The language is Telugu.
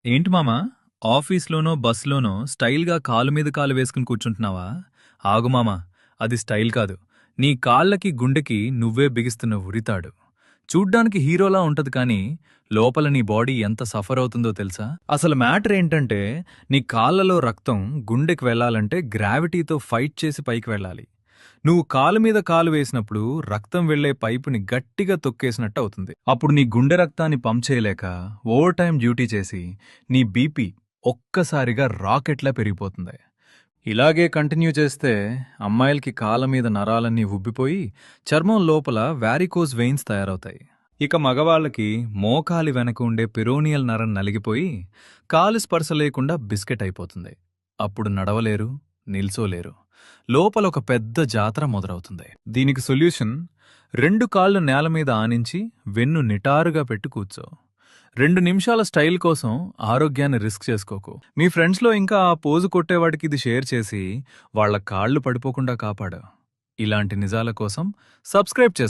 ఏంటి మామా, ఆఫీస్‌లోనో, బస్‌లోనో స్టైల్‌గా కాలు మీద కాలు వేసుకుని కూర్చుంటున్నావా? ఆగు మామా, అది స్టైల్ కాదు. నీ కాళ్ళకి, గుండెకి నువ్వే బిగిస్తున్న ఉరితాడు. చూడ్డానికి హీరోలా ఉంటది కానీ, లోపల నీ బాడీ ఎంత సఫర్ అవుతుందో తెలుసా? అసలు మ్యాటర్ ఏంటంటే, నీ కాళ్ళలో రక్తం గుండెకి వెళ్ళాలంటే గ్రావిటీతో ఫైట్ చేసి పైకి వెళ్ళాలి. నువ్వు కాలు మీద కాలు వేసినప్పుడు రక్తం వెళ్లే పైపుని గట్టిగా తొక్కేసినట్టు అవుతుంది. అప్పుడు నీ గుండె రక్తాన్ని పంప్ చేయలేక ఓవర్ టైం డ్యూటీ చేసి నీ బీపీ ఒక్కసారిగా రాకెట్లా పెరిగిపోతుంది. ఇలాగే కంటిన్యూ చేస్తే అమ్మాయిలకి కాళ్ళ మీద నరాలన్నీ ఉబ్బిపోయి చర్మం లోపల వారికోజ్ వెయిన్స్ తయారవుతాయి. ఇక మగవాళ్ళకి మోకాలి వెనక ఉండే పెరోనియల్ నరం నలిగిపోయి కాలు స్పర్శ లేకుండా బిస్కెట్ అయిపోతుంది. అప్పుడు నడవలేరు, నిల్చోలేరు. లోపల ఒక పెద్ద జాతర మొదలవుతుంది. దీనికి సొల్యూషన్, 2 కాళ్ళు నేల మీద ఆనించి వెన్ను నిటారుగా పెట్టి కూర్చో. 2 నిమిషాల స్టైల్ కోసం ఆరోగ్యాన్ని రిస్క్ చేసుకోకు. మీ ఫ్రెండ్స్లో ఇంకా ఆ పోజు కొట్టేవాడికి ఇది షేర్ చేసి వాళ్ళ కాళ్ళు పడిపోకుండా కాపాడు. ఇలాంటి నిజాల కోసం సబ్స్క్రైబ్ చేసుకో.